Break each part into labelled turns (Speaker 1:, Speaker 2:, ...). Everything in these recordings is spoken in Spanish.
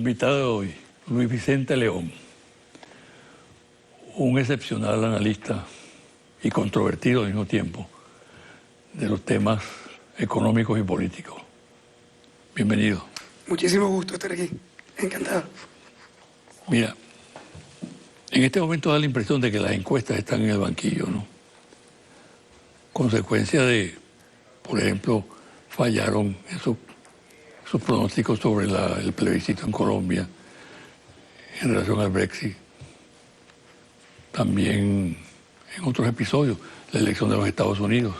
Speaker 1: invitado de hoy, Luis Vicente León, un excepcional analista y controvertido al mismo tiempo de los temas económicos y políticos. Bienvenido.
Speaker 2: Muchísimo gusto estar aquí. Encantado.
Speaker 1: Mira, en este momento da la impresión de que las encuestas están en el banquillo, ¿no? Consecuencia de, por ejemplo, fallaron sus pronósticos sobre el plebiscito en Colombia en relación al Brexit. También en otros episodios, la elección de los Estados Unidos,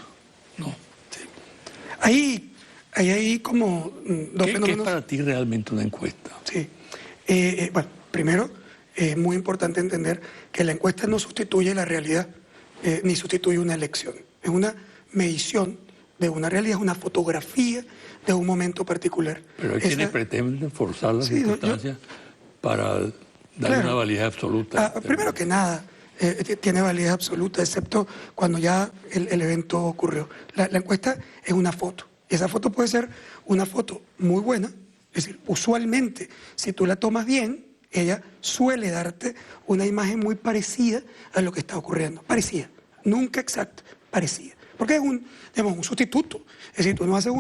Speaker 1: ¿no?
Speaker 2: Sí. Hay como dos fenómenos.
Speaker 1: ¿Qué es para ti realmente una encuesta?
Speaker 2: Sí. Bueno, primero, es muy importante entender que la encuesta no sustituye la realidad, ni sustituye una elección. Es una medición de una realidad, es una fotografía de un momento particular.
Speaker 1: Pero hay quienes pretenden forzar las circunstancias para darle una validez absoluta.
Speaker 2: Primero que nada, tiene validez absoluta, excepto cuando ya el evento ocurrió. La encuesta es una foto. Y esa foto puede ser una foto muy buena, es decir, usualmente, si tú la tomas bien, ella suele darte una imagen muy parecida a lo que está ocurriendo. Parecida, nunca exacta, parecida. Porque es un sustituto. Es decir, tú no haces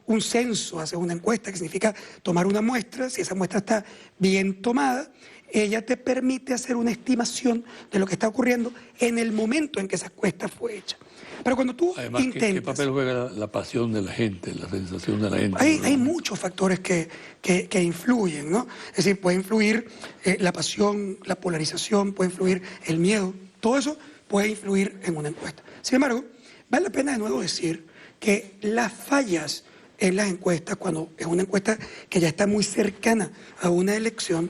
Speaker 2: un censo, haces una encuesta, que significa tomar una muestra. Si esa muestra está bien tomada, ella te permite hacer una estimación de lo que está ocurriendo en el momento en que esa encuesta fue hecha. Pero cuando tú
Speaker 1: además,
Speaker 2: intentas...
Speaker 1: ¿qué papel juega la pasión de la gente, la sensación de la gente?
Speaker 2: Hay muchos factores que influyen, ¿no? Es decir, puede influir la pasión, la polarización, puede influir el miedo. Todo eso puede influir en una encuesta. Sin embargo, vale la pena de nuevo decir que las fallas en las encuestas, cuando es una encuesta que ya está muy cercana a una elección,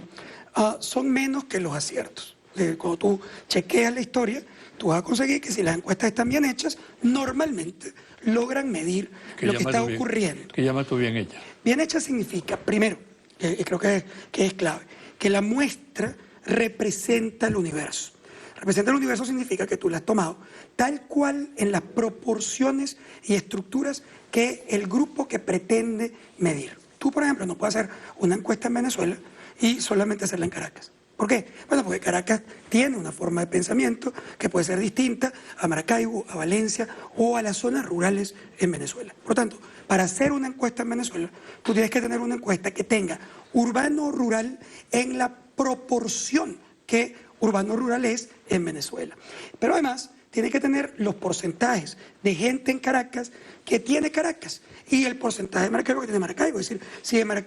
Speaker 2: son menos que los aciertos. Cuando tú chequeas la historia, tú vas a conseguir que si las encuestas están bien hechas, normalmente logran medir lo que está ocurriendo.
Speaker 1: ¿Qué llamas tú bien hecha?
Speaker 2: Bien hecha significa, primero, y creo que es clave, que la muestra representa el universo. Representa el universo significa que tú la has tomado tal cual en las proporciones y estructuras que el grupo que pretende medir. Tú, por ejemplo, no puedes hacer una encuesta en Venezuela y solamente hacerla en Caracas. ¿Por qué? Bueno, porque Caracas tiene una forma de pensamiento que puede ser distinta a Maracaibo, a Valencia o a las zonas rurales en Venezuela. Por lo tanto, para hacer una encuesta en Venezuela, tú tienes que tener una encuesta que tenga urbano-rural en la proporción que urbano-rural es en Venezuela. Pero además, tiene que tener los porcentajes de gente en Caracas que tiene Caracas y el porcentaje de Maracaibo que tiene Maracaibo. Es decir,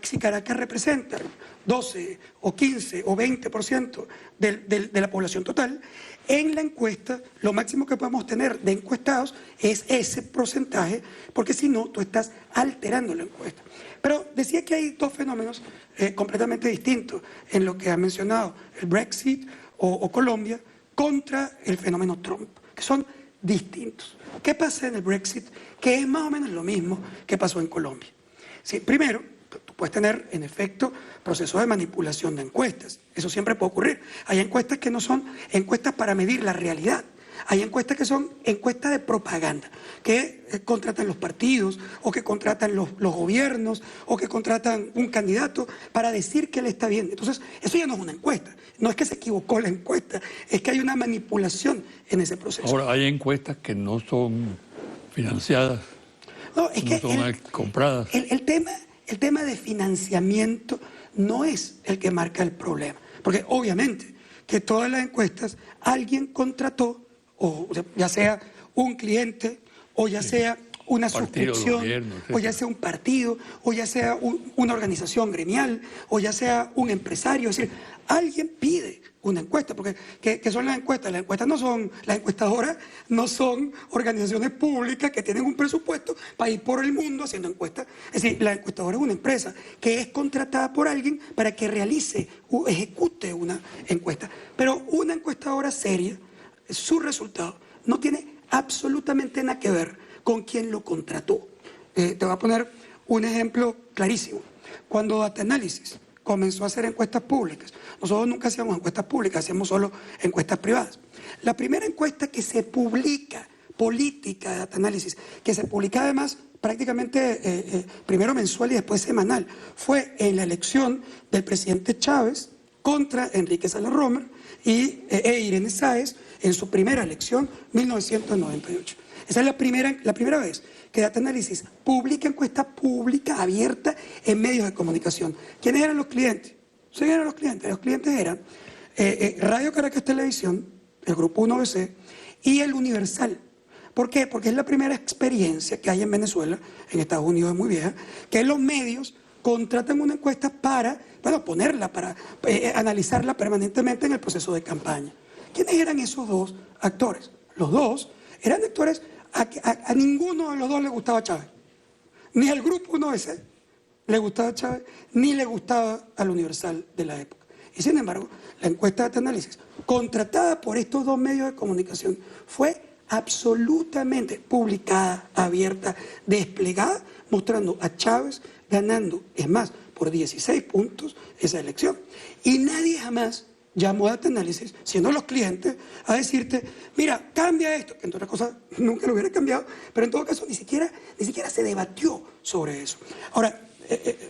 Speaker 2: si Caracas representa 12 o 15 o 20% de la población total, en la encuesta lo máximo que podemos tener de encuestados es ese porcentaje, porque si no, tú estás alterando la encuesta. Pero decía que hay dos fenómenos completamente distintos en lo que ha mencionado el Brexit o Colombia contra el fenómeno Trump, que son distintos. ¿Qué pasa en el Brexit? Que es más o menos lo mismo que pasó en Colombia. Sí, primero, tú puedes tener, en efecto, procesos de manipulación de encuestas. Eso siempre puede ocurrir. Hay encuestas que no son encuestas para medir la realidad. Hay encuestas que son encuestas de propaganda, que contratan los partidos, o que contratan los gobiernos, o que contratan un candidato para decir que él está bien. Entonces, eso ya no es una encuesta. No es que se equivocó la encuesta, es que hay una manipulación en ese proceso.
Speaker 1: Ahora, hay encuestas que no son financiadas,
Speaker 2: no
Speaker 1: son compradas.
Speaker 2: El tema de financiamiento no es el que marca el problema, porque obviamente que todas las encuestas alguien contrató, o ya sea un cliente, o ya sea una suscripción, o ya sea un partido, o ya sea una organización gremial, o ya sea un empresario. Es decir, alguien pide una encuesta, porque ¿qué son las encuestas? Las encuestas no son, las encuestadoras no son organizaciones públicas que tienen un presupuesto para ir por el mundo haciendo encuestas. Es decir, la encuestadora es una empresa que es contratada por alguien para que realice o ejecute una encuesta. Pero una encuestadora seria, su resultado no tiene absolutamente nada que ver con quien lo contrató. Te voy a poner un ejemplo clarísimo. Cuando Data Analysis comenzó a hacer encuestas públicas, nosotros nunca hacíamos encuestas públicas, hacíamos solo encuestas privadas. La primera encuesta que se publica política de Data Analysis, que se publicaba además prácticamente primero mensual y después semanal, fue en la elección del presidente Chávez contra Enrique Salas Romer e Irene Sáez en su primera elección, 1998. Esa es la primera vez que Data Analysis publica encuesta pública abierta en medios de comunicación. ¿Quiénes eran los clientes? ¿Quiénes eran los clientes? Los clientes eran Radio Caracas Televisión, el Grupo 1BC y el Universal. ¿Por qué? Porque es la primera experiencia que hay en Venezuela, en Estados Unidos es muy vieja, que los medios contratan una encuesta para, bueno, ponerla, para analizarla permanentemente en el proceso de campaña. ¿Quiénes eran esos dos actores? Los dos eran actores a ninguno de los dos le gustaba Chávez. Ni al Grupo 1BC le gustaba Chávez, ni le gustaba al Universal de la época. Y sin embargo, la encuesta de Data Analysis, contratada por estos dos medios de comunicación, fue absolutamente publicada, abierta, desplegada, mostrando a Chávez ganando, es más, por 16 puntos esa elección. Y nadie jamás llamó a Data Analysis, siendo los clientes, a decirte, mira, cambia esto, que entre otras cosas nunca lo hubiera cambiado, pero en todo caso ni siquiera se debatió sobre eso. Ahora,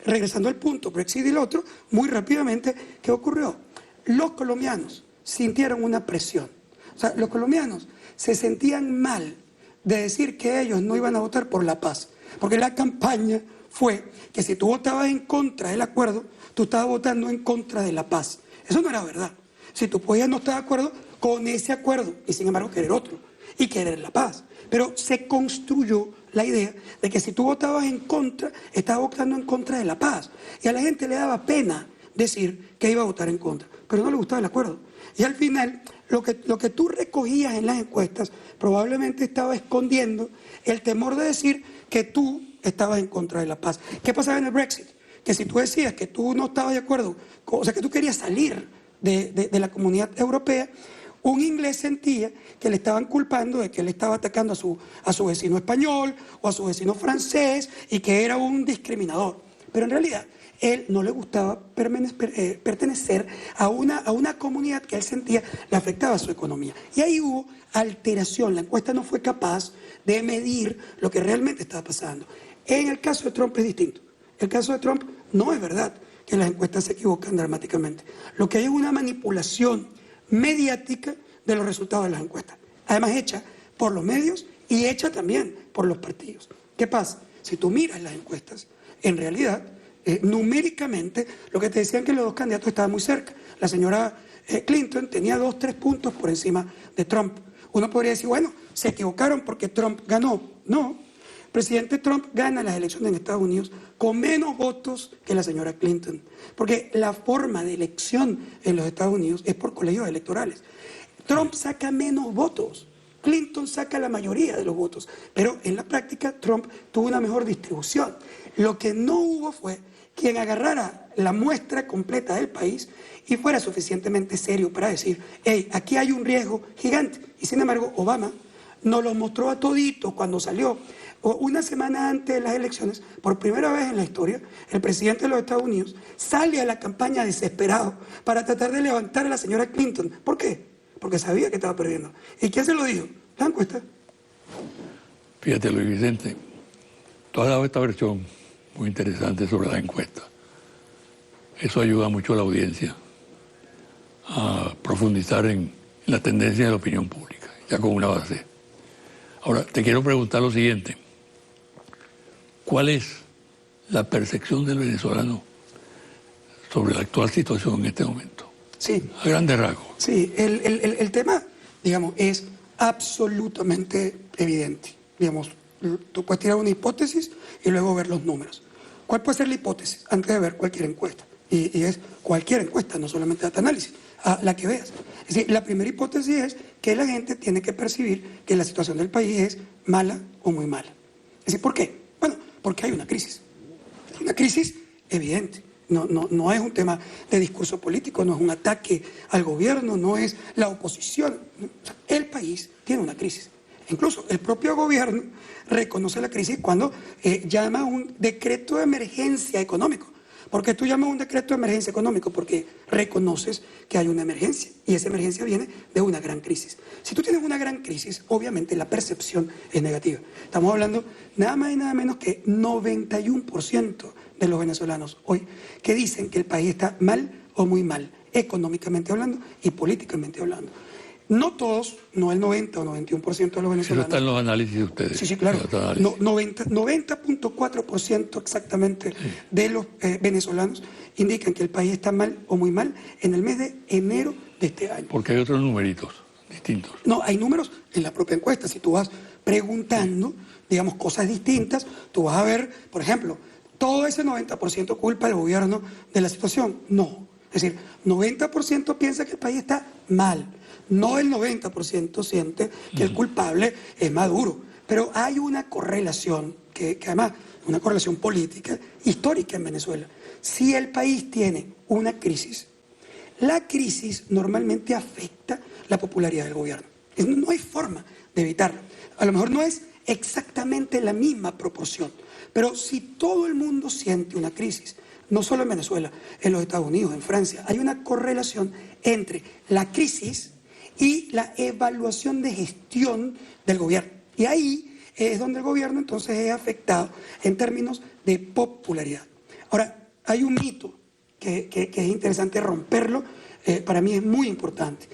Speaker 2: regresando al punto, Brexit y el otro, muy rápidamente, ¿qué ocurrió? Los colombianos sintieron una presión. O sea, los colombianos se sentían mal de decir que ellos no iban a votar por la paz, porque la campaña fue que si tú votabas en contra del acuerdo, tú estabas votando en contra de la paz. Eso no era verdad. Si tú podías no estar de acuerdo con ese acuerdo y sin embargo querer otro y querer la paz. Pero se construyó la idea de que si tú votabas en contra, estabas votando en contra de la paz. Y a la gente le daba pena decir que iba a votar en contra, pero no le gustaba el acuerdo. Y al final, lo que tú recogías en las encuestas probablemente estaba escondiendo el temor de decir que tú estabas en contra de la paz. ¿Qué pasaba en el Brexit? Que si tú decías que tú no estabas de acuerdo, o sea, que tú querías salir de la comunidad europea, un inglés sentía que le estaban culpando de que él estaba atacando a su vecino español o a su vecino francés y que era un discriminador. Pero en realidad, él no le gustaba pertenecer a una comunidad que él sentía le afectaba a su economía. Y ahí hubo alteración. La encuesta no fue capaz de medir lo que realmente estaba pasando. En el caso de Trump es distinto. El caso de Trump no es verdad que las encuestas se equivocan dramáticamente. Lo que hay es una manipulación mediática de los resultados de las encuestas. Además hecha por los medios y hecha también por los partidos. ¿Qué pasa? Si tú miras las encuestas, en realidad, numéricamente, lo que te decían que los dos candidatos estaban muy cerca. La señora Clinton tenía 2-3 puntos por encima de Trump. Uno podría decir, bueno, se equivocaron porque Trump ganó. No. El presidente Trump gana las elecciones en Estados Unidos con menos votos que la señora Clinton, porque la forma de elección en los Estados Unidos es por colegios electorales. Trump saca menos votos, Clinton saca la mayoría de los votos, pero en la práctica Trump tuvo una mejor distribución. Lo que no hubo fue quien agarrara la muestra completa del país y fuera suficientemente serio para decir, hey, aquí hay un riesgo gigante. Y sin embargo, Obama nos lo mostró a todito cuando salió. Una semana antes de las elecciones, por primera vez en la historia, el presidente de los Estados Unidos sale a la campaña desesperado para tratar de levantar a la señora Clinton. ¿Por qué? Porque sabía que estaba perdiendo. ¿Y quién se lo dijo? La encuesta.
Speaker 1: Fíjate, Luis Vicente, tú has dado esta versión muy interesante sobre la encuesta. Eso ayuda mucho a la audiencia a profundizar en la tendencia de la opinión pública, ya con una base. Ahora, te quiero preguntar lo siguiente. ¿Cuál es la percepción del venezolano sobre la actual situación en este momento?
Speaker 2: Sí.
Speaker 1: A grandes rasgos.
Speaker 2: Sí, el tema, digamos, es absolutamente evidente. Digamos, tú puedes tirar una hipótesis y luego ver los números. ¿Cuál puede ser la hipótesis? Antes de ver cualquier encuesta. Y es cualquier encuesta, no solamente Data Analysis, a la que veas. Es decir, la primera hipótesis es que la gente tiene que percibir que la situación del país es mala o muy mala. Es decir, ¿por qué? Bueno, porque hay una crisis. Una crisis evidente. No es un tema de discurso político, no es un ataque al gobierno, no es la oposición. O sea, el país tiene una crisis. Incluso el propio gobierno reconoce la crisis cuando llama a un decreto de emergencia económico. ¿Por qué tú llamas un decreto de emergencia económico? Porque reconoces que hay una emergencia y esa emergencia viene de una gran crisis. Si tú tienes una gran crisis, obviamente la percepción es negativa. Estamos hablando nada más y nada menos que 91% de los venezolanos hoy que dicen que el país está mal o muy mal, económicamente hablando y políticamente hablando. No todos, no el 90 o 91% de los venezolanos.
Speaker 1: Eso está en los análisis de ustedes.
Speaker 2: Sí, sí, claro.
Speaker 1: No,
Speaker 2: 90.4% exactamente de los venezolanos indican que el país está mal o muy mal en el mes de enero de este año.
Speaker 1: Porque hay otros numeritos distintos.
Speaker 2: No, hay números en la propia encuesta. Si tú vas preguntando, digamos, cosas distintas, tú vas a ver, por ejemplo, todo ese 90% culpa al gobierno de la situación. No. Es decir, 90% piensa que el país está mal. No el 90% siente que el culpable es Maduro. Pero hay una correlación, que además es una correlación política, histórica en Venezuela. Si el país tiene una crisis, la crisis normalmente afecta la popularidad del gobierno. No hay forma de evitarlo. A lo mejor no es exactamente la misma proporción, pero si todo el mundo siente una crisis, no solo en Venezuela, en los Estados Unidos, en Francia, hay una correlación entre la crisis y la evaluación de gestión del gobierno. Y ahí es donde el gobierno entonces es afectado en términos de popularidad. Ahora, hay un mito que es interesante romperlo, para mí es muy importante.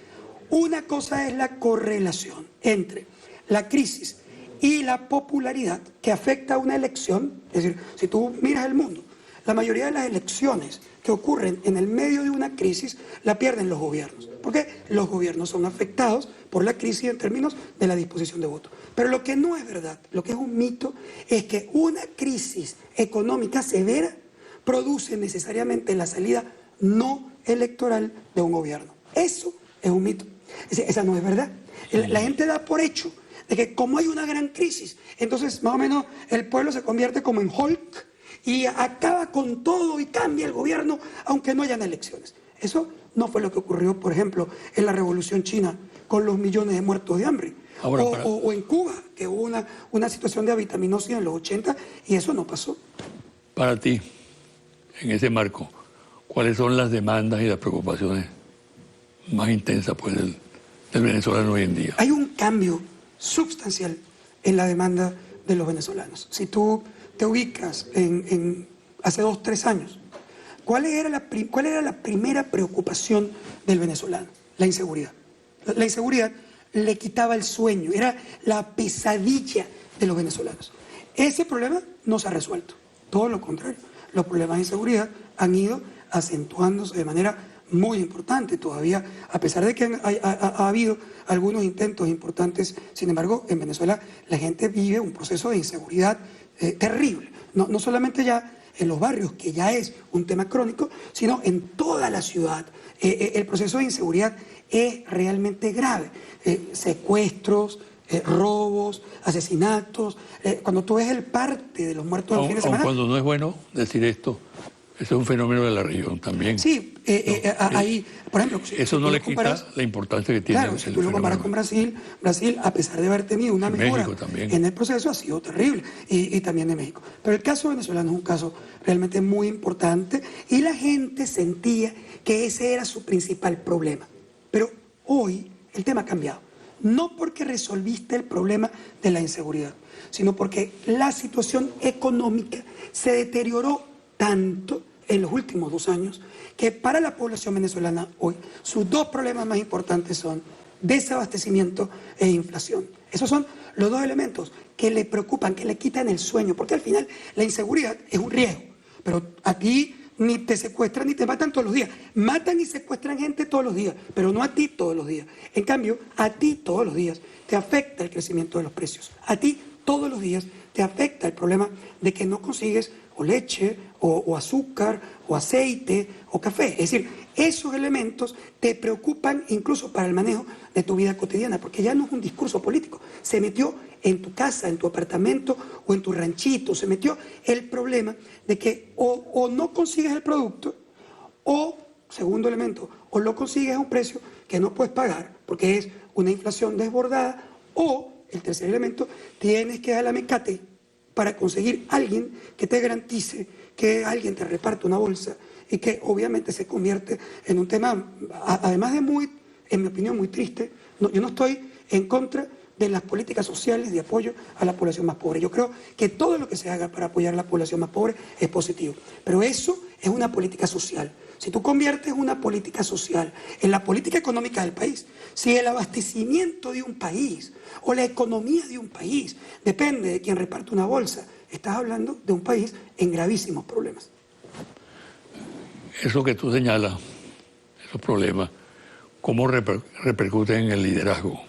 Speaker 2: Una cosa es la correlación entre la crisis y la popularidad que afecta a una elección. Es decir, si tú miras el mundo, la mayoría de las elecciones que ocurren en el medio de una crisis la pierden los gobiernos, porque los gobiernos son afectados por la crisis en términos de la disposición de voto. Pero lo que no es verdad, lo que es un mito, es que una crisis económica severa produce necesariamente la salida no electoral de un gobierno. Eso es un mito. Esa no es verdad. La gente da por hecho de que como hay una gran crisis, entonces más o menos el pueblo se convierte como en Hulk y acaba con todo y cambia el gobierno aunque no hayan elecciones. Eso no fue lo que ocurrió, por ejemplo, en la Revolución China con los millones de muertos de hambre.
Speaker 1: Ahora,
Speaker 2: o en Cuba, que hubo una situación de avitaminosis en los 80 y eso no pasó.
Speaker 1: Para ti, en ese marco, ¿cuáles son las demandas y las preocupaciones más intensas pues, del venezolano hoy en día?
Speaker 2: Hay un cambio sustancial en la demanda de los venezolanos. Si tú te ubicas en hace 2 o 3 años, ¿cuál era la primera preocupación del venezolano? La inseguridad. La inseguridad le quitaba el sueño, era la pesadilla de los venezolanos. Ese problema no se ha resuelto, todo lo contrario. Los problemas de inseguridad han ido acentuándose de manera muy importante todavía, a pesar de que ha habido algunos intentos importantes. Sin embargo, en Venezuela la gente vive un proceso de inseguridad terrible, no solamente ya en los barrios, que ya es un tema crónico, sino en toda la ciudad. El proceso de inseguridad es realmente grave. Secuestros, robos, asesinatos. Cuando tú ves el parte de los muertos del fin de semana...
Speaker 1: Cuando no es bueno decir esto, eso es un fenómeno de la región también.
Speaker 2: Sí, ahí, por ejemplo...
Speaker 1: Eso no le quita la importancia que tiene.
Speaker 2: Claro, si tú lo comparas con Brasil, a pesar de haber tenido una mejora en el proceso, ha sido terrible, y también en México. Pero el caso venezolano es un caso realmente muy importante, y la gente sentía que ese era su principal problema. Pero hoy el tema ha cambiado. No porque resolviste el problema de la inseguridad, sino porque la situación económica se deterioró tanto en los últimos 2 años que para la población venezolana hoy sus 2 problemas más importantes son desabastecimiento e inflación. Esos son los 2 elementos que le preocupan, que le quitan el sueño, porque al final la inseguridad es un riesgo, pero a ti ni te secuestran ni te matan todos los días. Matan y secuestran gente todos los días, pero no a ti todos los días. En cambio, a ti todos los días te afecta el crecimiento de los precios. A ti todos los días te afecta el problema de que no consigues o leche, o azúcar, o aceite, o café. Es decir, esos elementos te preocupan incluso para el manejo de tu vida cotidiana, porque ya no es un discurso político. Se metió en tu casa, en tu apartamento o en tu ranchito, se metió el problema de que o no consigues el producto, o, segundo elemento, o lo consigues a un precio que no puedes pagar, porque es una inflación desbordada, o, el tercer elemento, tienes que dar la mecate para conseguir a alguien que te garantice que alguien te reparte una bolsa y que obviamente se convierte en un tema, además de muy, en mi opinión, muy triste. Yo no estoy en contra de las políticas sociales de apoyo a la población más pobre. Yo creo que todo lo que se haga para apoyar a la población más pobre es positivo, pero eso es una política social. Si tú conviertes una política social en la política económica del país, si el abastecimiento de un país o la economía de un país depende de quien reparte una bolsa, estás hablando de un país en gravísimos problemas.
Speaker 1: Eso que tú señalas, esos problemas, ¿cómo repercuten en el liderazgo?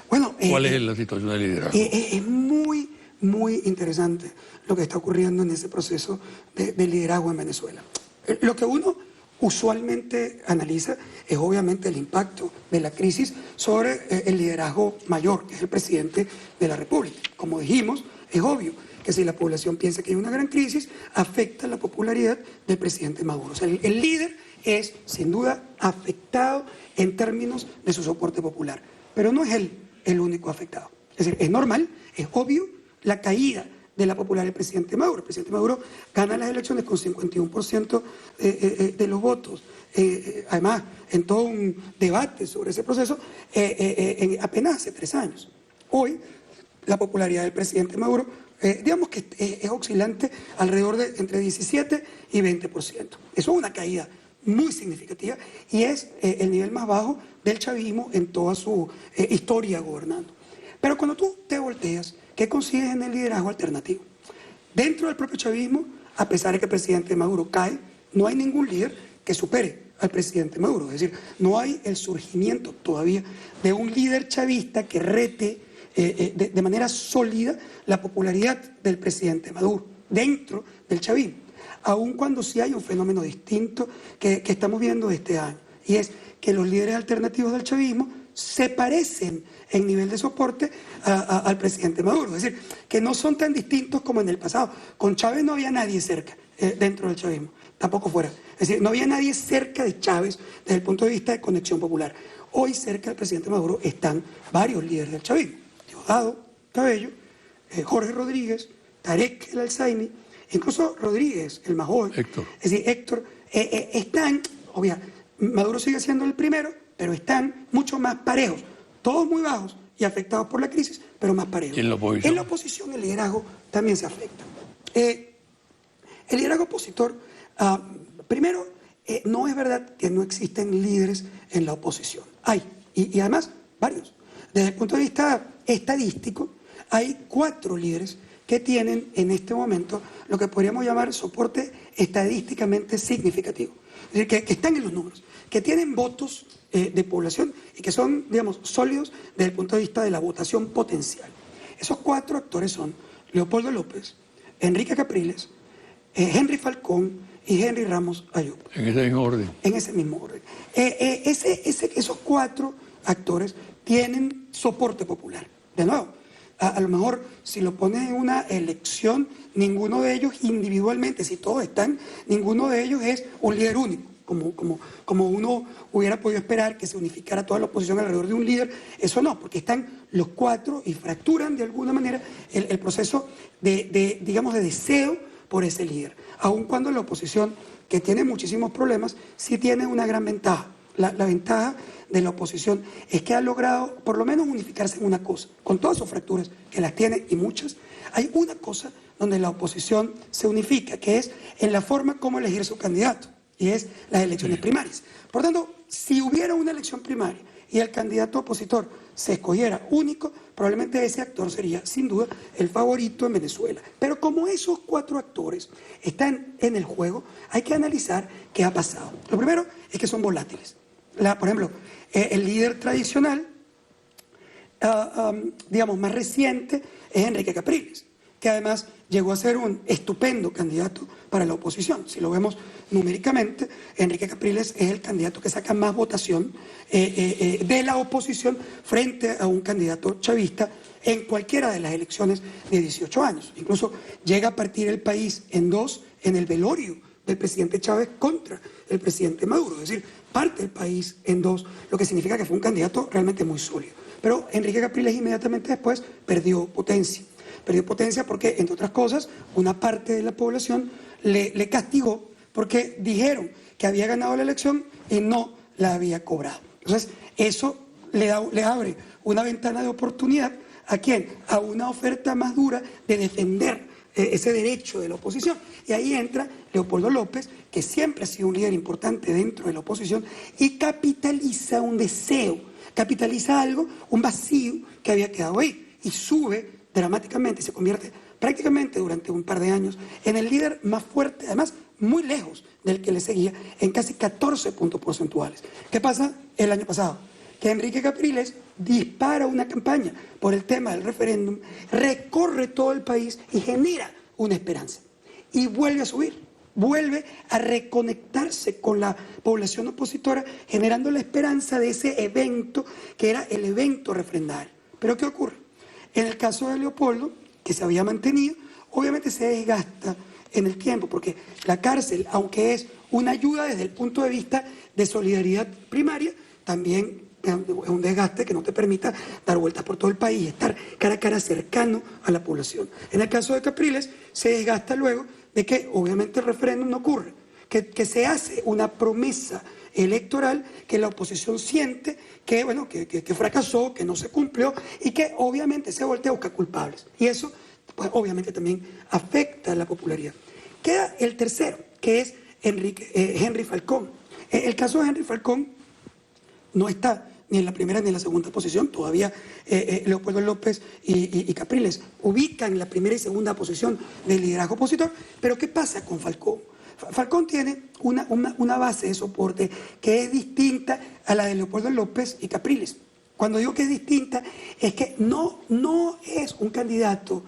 Speaker 2: Bueno,
Speaker 1: ¿Cuál es la situación del liderazgo?
Speaker 2: Es muy, muy interesante lo que está ocurriendo en ese proceso de liderazgo en Venezuela. Lo que uno usualmente analiza es obviamente el impacto de la crisis sobre el liderazgo mayor, que es el presidente de la República. Como dijimos, es obvio que si la población piensa que hay una gran crisis, afecta la popularidad del presidente Maduro. O sea, el líder es, sin duda, afectado en términos de su soporte popular, pero no es el único afectado. Es decir, es normal, es obvio la caída de la popularidad del presidente Maduro. El presidente Maduro gana las elecciones con 51% de los votos. Además, en todo un debate sobre ese proceso, apenas hace 3 años. Hoy, la popularidad del presidente Maduro, digamos que es oscilante alrededor de entre 17 y 20%. Eso es una caída muy significativa y es el nivel más bajo del chavismo en toda su historia gobernando. Pero cuando tú te volteas, ¿qué consigues en el liderazgo alternativo? Dentro del propio chavismo, a pesar de que el presidente Maduro cae, no hay ningún líder que supere al presidente Maduro. Es decir, no hay el surgimiento todavía de un líder chavista que rete de manera sólida la popularidad del presidente Maduro dentro del chavismo, aun cuando sí hay un fenómeno distinto que estamos viendo este año, y es que los líderes alternativos del chavismo se parecen en nivel de soporte al presidente Maduro, es decir, que no son tan distintos como en el pasado. Con Chávez no había nadie cerca dentro del chavismo, tampoco fuera. Es decir, no había nadie cerca de Chávez desde el punto de vista de conexión popular. Hoy cerca del presidente Maduro están varios líderes del chavismo: Diosdado Cabello, Jorge Rodríguez, Tarek El Alzaini, incluso Rodríguez, el más joven.
Speaker 1: Héctor.
Speaker 2: Es decir, Héctor, están, obviamente, Maduro sigue siendo el primero, pero están mucho más parejos, todos muy bajos y afectados por la crisis, pero más parejos.
Speaker 1: ¿Y en la oposición?
Speaker 2: En la oposición el liderazgo también se afecta. El liderazgo opositor, primero, no es verdad que no existen líderes en la oposición. Hay, y además varios. Desde el punto de vista estadístico, hay 4 líderes que tienen en este momento lo que podríamos llamar soporte estadísticamente significativo. Es decir, que están en los números, que tienen votos de población y que son, digamos, sólidos desde el punto de vista de la votación potencial. Esos 4 actores son Leopoldo López, Enrique Capriles, Henry Falcón y Henry Ramos Ayub.
Speaker 1: En ese mismo orden.
Speaker 2: En ese mismo orden. Esos 4 actores tienen soporte popular. De nuevo, a lo mejor si lo pones en una elección, ninguno de ellos individualmente, si todos están, ninguno de ellos es un líder único, como uno hubiera podido esperar que se unificara toda la oposición alrededor de un líder. Eso no, porque están los 4 y fracturan de alguna manera el proceso digamos, de deseo por ese líder. Aun cuando la oposición, que tiene muchísimos problemas, sí tiene una gran ventaja. La ventaja de la oposición es que ha logrado por lo menos unificarse en una cosa, con todas sus fracturas, que las tiene y muchas. Hay una cosa donde la oposición se unifica, que es en la forma como elegir su candidato, y es las elecciones primarias. Por tanto, si hubiera una elección primaria y el candidato opositor se escogiera único, probablemente ese actor sería sin duda el favorito en Venezuela. Pero como esos 4 actores están en el juego, hay que analizar qué ha pasado. Lo primero es que son volátiles. Por ejemplo, el líder tradicional, digamos, más reciente es Enrique Capriles, que además llegó a ser un estupendo candidato para la oposición. Si lo vemos numéricamente, Enrique Capriles es el candidato que saca más votación de la oposición frente a un candidato chavista en cualquiera de las elecciones de 18 años. Incluso llega a partir el país en 2 en el velorio del presidente Chávez contra el presidente Maduro. Es decir, parte el país en 2, lo que significa que fue un candidato realmente muy sólido. Pero Enrique Capriles inmediatamente después perdió potencia. perdió potencia porque, entre otras cosas, una parte de la población le castigó porque dijeron que había ganado la elección y no la había cobrado. Entonces, eso le abre una ventana de oportunidad ¿a quién? A una oferta más dura de defender ese derecho de la oposición. Y ahí entra Leopoldo López, que siempre ha sido un líder importante dentro de la oposición y capitaliza un deseo, capitaliza algo, un vacío que había quedado ahí y sube dramáticamente y se convierte prácticamente durante un par de años en el líder más fuerte, además muy lejos del que le seguía, en casi 14 puntos porcentuales. ¿Qué pasa el año pasado? Que Enrique Capriles dispara una campaña por el tema del referéndum, recorre todo el país y genera una esperanza. Y vuelve a subir, vuelve a reconectarse con la población opositora, generando la esperanza de ese evento que era el evento referendario. Pero ¿qué ocurre? En el caso de Leopoldo, que se había mantenido, obviamente se desgasta en el tiempo, porque la cárcel, aunque es una ayuda desde el punto de vista de solidaridad primaria, también es un desgaste que no te permita dar vueltas por todo el país y estar cara a cara cercano a la población. En el caso de Capriles, se desgasta luego de que obviamente el referéndum no ocurre, que se hace una promesa electoral que la oposición siente que, bueno, que fracasó, que no se cumplió y que obviamente se voltea a buscar culpables. Y eso, pues, obviamente también afecta a la popularidad. Queda el tercero, que es Henry Falcón. El caso de Henry Falcón no está ni en la primera ni en la segunda posición. Todavía Leopoldo López y Capriles ubican en la primera y segunda posición del liderazgo opositor. Pero ¿qué pasa con Falcón? Falcón tiene una base de soporte que es distinta a la de Leopoldo López y Capriles. Cuando digo que es distinta, es que no es un candidato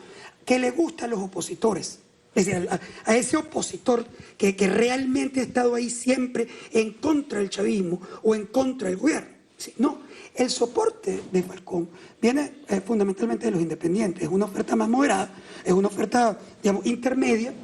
Speaker 2: que le gusta a los opositores. Es decir, a ese opositor que realmente ha estado ahí siempre en contra del chavismo o en contra del gobierno. ¿Sí? No, el soporte de Falcón viene fundamentalmente de los independientes. Es una oferta más moderada, es una oferta, digamos, intermedia.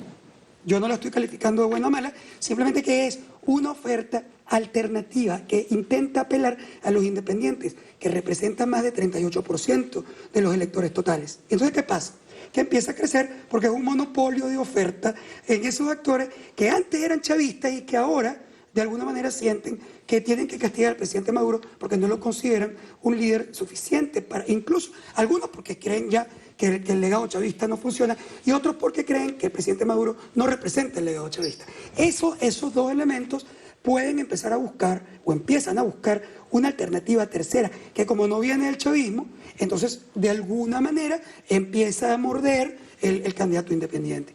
Speaker 2: Yo no la estoy calificando de buena o mala, simplemente que es una oferta alternativa que intenta apelar a los independientes, que representan más de 38% de los electores totales. Entonces, ¿qué pasa? Que empieza a crecer porque es un monopolio de oferta en esos actores que antes eran chavistas y que ahora de alguna manera sienten que tienen que castigar al presidente Maduro porque no lo consideran un líder suficiente para, incluso algunos porque creen ya que el legado chavista no funciona y otros porque creen que el presidente Maduro no representa el legado chavista. Esos dos elementos pueden empezar a buscar o empiezan a buscar una alternativa tercera que, como no viene del chavismo, entonces de alguna manera empieza a morder el candidato independiente.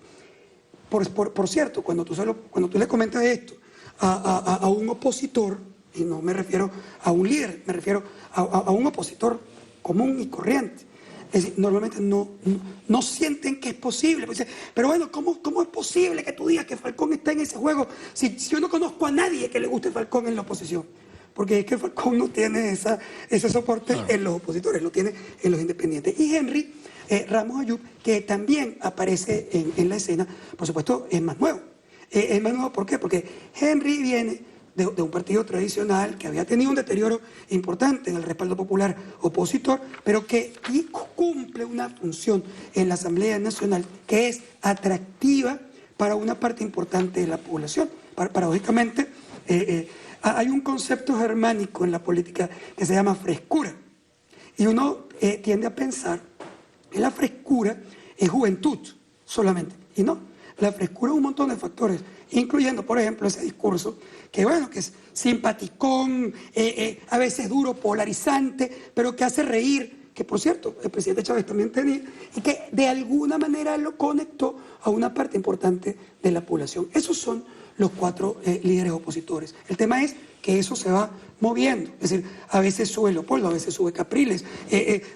Speaker 2: Por cierto, cuando tú le comentas esto a un opositor, y no me refiero a un líder, me refiero a un opositor común y corriente, es decir, normalmente no sienten que es posible. Pues, pero bueno, ¿cómo es posible que tú digas que Falcón está en ese juego si yo no conozco a nadie que le guste Falcón en la oposición? Porque es que Falcón no tiene ese soporte en los opositores, lo tiene en los independientes. Y Henry Ramos Ayub, que también aparece en la escena, por supuesto, es más nuevo. Es más nuevo, ¿por qué? Porque Henry viene de un partido tradicional que había tenido un deterioro importante en el respaldo popular opositor, pero que cumple una función en la Asamblea Nacional que es atractiva para una parte importante de la población. Paradójicamente, hay un concepto germánico en la política que se llama frescura, y uno tiende a pensar que la frescura es juventud solamente, y no, la frescura es un montón de factores, incluyendo, por ejemplo, ese discurso que, bueno, que es simpaticón, a veces duro, polarizante, pero que hace reír, que por cierto, el presidente Chávez también tenía, y que de alguna manera lo conectó a una parte importante de la población. Esos son los cuatro líderes opositores. El tema es que eso se va moviendo, es decir, a veces sube Leopoldo, a veces sube Capriles,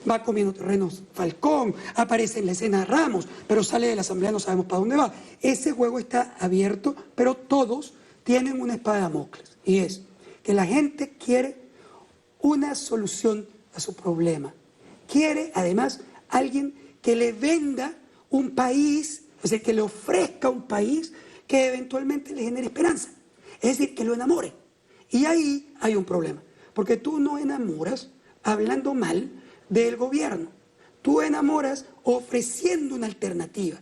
Speaker 2: va comiendo terrenos Falcón, aparece en la escena Ramos, pero sale de la Asamblea, no sabemos para dónde va. Ese juego está abierto, pero todos tienen una espada de Damocles, y es que la gente quiere una solución a su problema. Quiere, además, alguien que le venda un país, es decir, que le ofrezca un país que eventualmente le genere esperanza, es decir, que lo enamore. Y ahí hay un problema, porque tú no enamoras hablando mal del gobierno, tú enamoras ofreciendo una alternativa.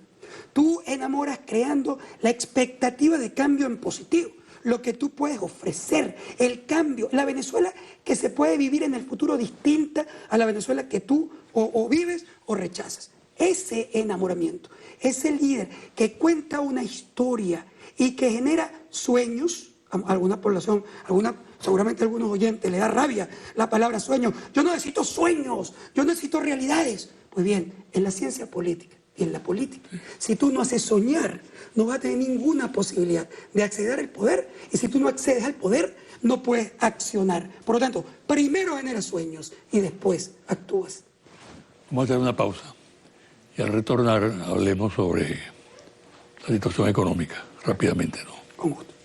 Speaker 2: Tú enamoras creando la expectativa de cambio en positivo, lo que tú puedes ofrecer, el cambio, la Venezuela que se puede vivir en el futuro distinta a la Venezuela que tú o vives o rechazas. Ese enamoramiento, ese líder que cuenta una historia y que genera sueños, a alguna población, seguramente a algunos oyentes le da rabia la palabra sueño. Yo no necesito sueños, yo necesito realidades. Pues bien, en la ciencia política y en la política, si tú no haces soñar, no vas a tener ninguna posibilidad de acceder al poder, y si tú no accedes al poder, no puedes accionar. Por lo tanto, primero generas sueños y después actúas.
Speaker 1: Vamos a hacer una pausa y al retornar hablemos sobre la situación económica, rápidamente, ¿no?
Speaker 2: Con gusto.